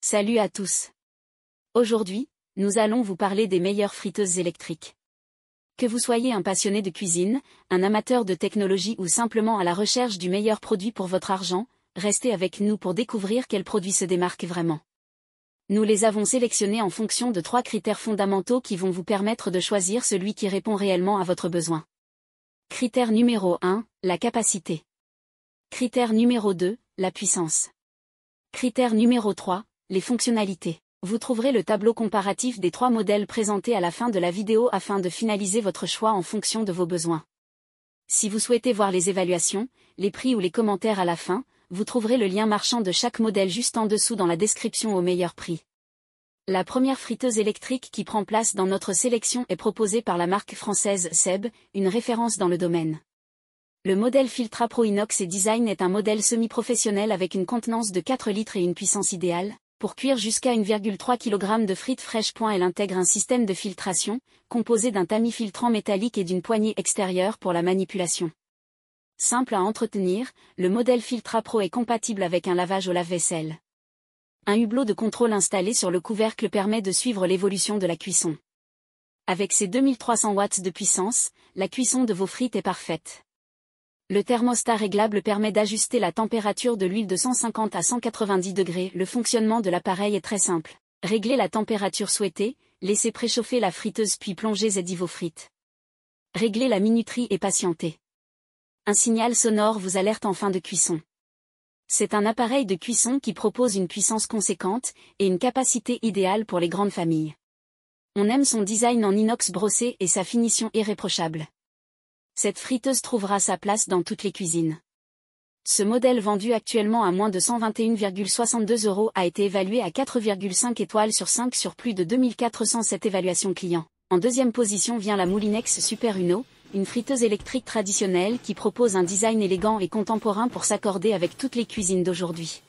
Salut à tous. Aujourd'hui, nous allons vous parler des meilleures friteuses électriques. Que vous soyez un passionné de cuisine, un amateur de technologie ou simplement à la recherche du meilleur produit pour votre argent, restez avec nous pour découvrir quels produits se démarquent vraiment. Nous les avons sélectionnés en fonction de 3 critères fondamentaux qui vont vous permettre de choisir celui qui répond réellement à votre besoin. Critère numéro 1, la capacité. Critère numéro 2, la puissance. Critère numéro 3, les fonctionnalités. Vous trouverez le tableau comparatif des 3 modèles présentés à la fin de la vidéo afin de finaliser votre choix en fonction de vos besoins. Si vous souhaitez voir les évaluations, les prix ou les commentaires à la fin, vous trouverez le lien marchand de chaque modèle juste en dessous dans la description au meilleur prix. La première friteuse électrique qui prend place dans notre sélection est proposée par la marque française SEB, une référence dans le domaine. Le modèle Filtra Pro Inox et Design est un modèle semi-professionnel avec une contenance de 4 litres et une puissance idéale. Pour cuire jusqu'à 1,3 kg de frites fraîches. Elle intègre un système de filtration, composé d'un tamis filtrant métallique et d'une poignée extérieure pour la manipulation. Simple à entretenir, le modèle Filtra Pro est compatible avec un lavage au lave-vaisselle. Un hublot de contrôle installé sur le couvercle permet de suivre l'évolution de la cuisson. Avec ses 2300 watts de puissance, la cuisson de vos frites est parfaite. Le thermostat réglable permet d'ajuster la température de l'huile de 150 à 190 degrés. Le fonctionnement de l'appareil est très simple. Réglez la température souhaitée, laissez préchauffer la friteuse puis plongez vos frites. Réglez la minuterie et patientez. Un signal sonore vous alerte en fin de cuisson. C'est un appareil de cuisson qui propose une puissance conséquente et une capacité idéale pour les grandes familles. On aime son design en inox brossé et sa finition irréprochable. Cette friteuse trouvera sa place dans toutes les cuisines. Ce modèle vendu actuellement à moins de 121,62 € a été évalué à 4,5 étoiles sur 5 sur plus de 2407 évaluations clients. En deuxième position vient la Moulinex Super Uno, une friteuse électrique traditionnelle qui propose un design élégant et contemporain pour s'accorder avec toutes les cuisines d'aujourd'hui.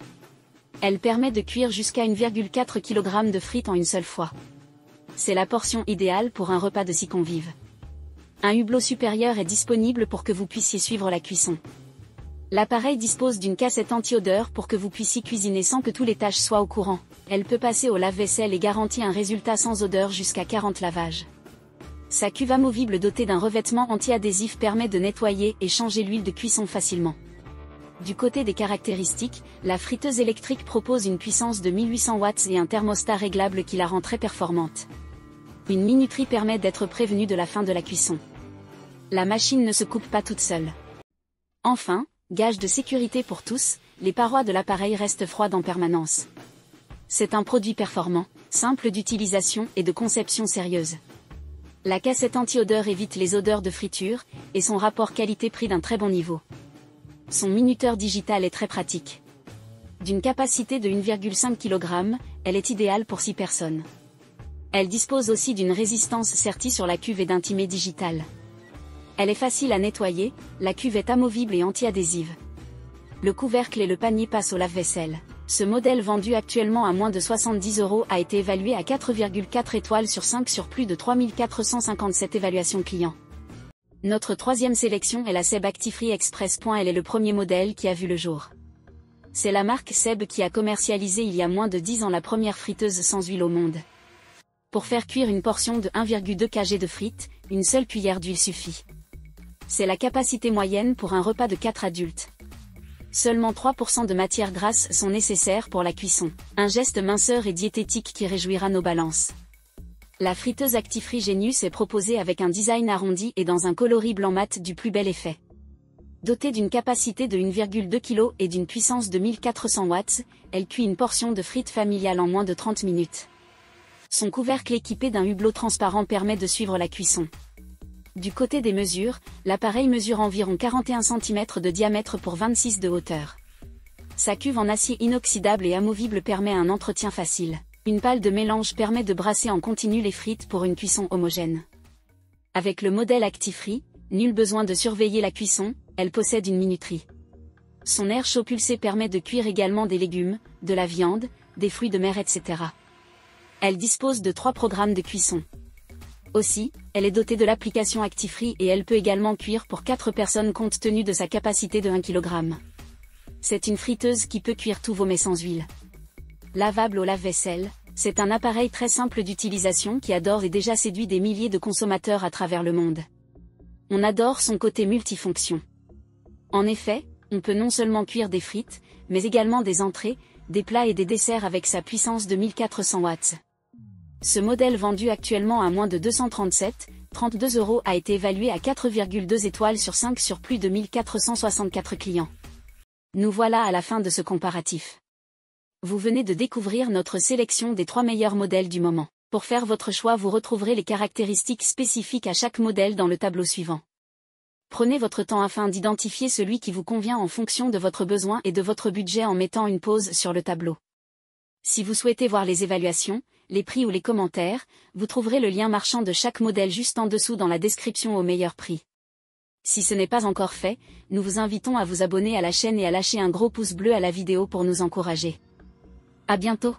Elle permet de cuire jusqu'à 1,4 kg de frites en une seule fois. C'est la portion idéale pour un repas de 6 convives. Un hublot supérieur est disponible pour que vous puissiez suivre la cuisson. L'appareil dispose d'une cassette anti-odeur pour que vous puissiez cuisiner sans que tous les tâches soient au courant. Elle peut passer au lave-vaisselle et garantit un résultat sans odeur jusqu'à 40 lavages. Sa cuve amovible dotée d'un revêtement anti-adhésif permet de nettoyer et changer l'huile de cuisson facilement. Du côté des caractéristiques, la friteuse électrique propose une puissance de 1800 watts et un thermostat réglable qui la rend très performante. Une minuterie permet d'être prévenu de la fin de la cuisson. La machine ne se coupe pas toute seule. Enfin, gage de sécurité pour tous, les parois de l'appareil restent froides en permanence. C'est un produit performant, simple d'utilisation et de conception sérieuse. La cassette anti-odeur évite les odeurs de friture, et son rapport qualité-prix d'un très bon niveau. Son minuteur digital est très pratique. D'une capacité de 1,5 kg, elle est idéale pour 6 personnes. Elle dispose aussi d'une résistance sertie sur la cuve et d'un timé digital. Elle est facile à nettoyer, la cuve est amovible et anti-adhésive. Le couvercle et le panier passent au lave-vaisselle. Ce modèle vendu actuellement à moins de 70 € a été évalué à 4,4 étoiles sur 5 sur plus de 3457 évaluations clients. Notre troisième sélection est la SEB Actifree Express. Elle est le premier modèle qui a vu le jour. C'est la marque SEB qui a commercialisé il y a moins de 10 ans la première friteuse sans huile au monde. Pour faire cuire une portion de 1,2 kg de frites, une seule cuillère d'huile suffit. C'est la capacité moyenne pour un repas de 4 adultes. Seulement 3% de matières grasses sont nécessaires pour la cuisson. Un geste minceur et diététique qui réjouira nos balances. La friteuse Actifree Genius est proposée avec un design arrondi et dans un coloris blanc mat du plus bel effet. Dotée d'une capacité de 1,2 kg et d'une puissance de 1400 watts, elle cuit une portion de frites familiales en moins de 30 minutes. Son couvercle équipé d'un hublot transparent permet de suivre la cuisson. Du côté des mesures, l'appareil mesure environ 41 cm de diamètre pour 26 de hauteur. Sa cuve en acier inoxydable et amovible permet un entretien facile. Une pale de mélange permet de brasser en continu les frites pour une cuisson homogène. Avec le modèle Actifree, nul besoin de surveiller la cuisson, elle possède une minuterie. Son air chaud pulsé permet de cuire également des légumes, de la viande, des fruits de mer etc. Elle dispose de 3 programmes de cuisson. Aussi, elle est dotée de l'application Actifree et elle peut également cuire pour 4 personnes compte tenu de sa capacité de 1 kg. C'est une friteuse qui peut cuire tous vos mets sans huile. Lavable au lave-vaisselle, c'est un appareil très simple d'utilisation qui adore et déjà séduit des milliers de consommateurs à travers le monde. On adore son côté multifonction. En effet, on peut non seulement cuire des frites, mais également des entrées, des plats et des desserts avec sa puissance de 1400 watts. Ce modèle vendu actuellement à moins de 232 € a été évalué à 4,2 étoiles sur 5 sur plus de 1464 clients. Nous voilà à la fin de ce comparatif. Vous venez de découvrir notre sélection des 3 meilleurs modèles du moment. Pour faire votre choix, vous retrouverez les caractéristiques spécifiques à chaque modèle dans le tableau suivant. Prenez votre temps afin d'identifier celui qui vous convient en fonction de votre besoin et de votre budget en mettant une pause sur le tableau. Si vous souhaitez voir les évaluations, les prix ou les commentaires, vous trouverez le lien marchand de chaque modèle juste en dessous dans la description au meilleur prix. Si ce n'est pas encore fait, nous vous invitons à vous abonner à la chaîne et à lâcher un gros pouce bleu à la vidéo pour nous encourager. À bientôt!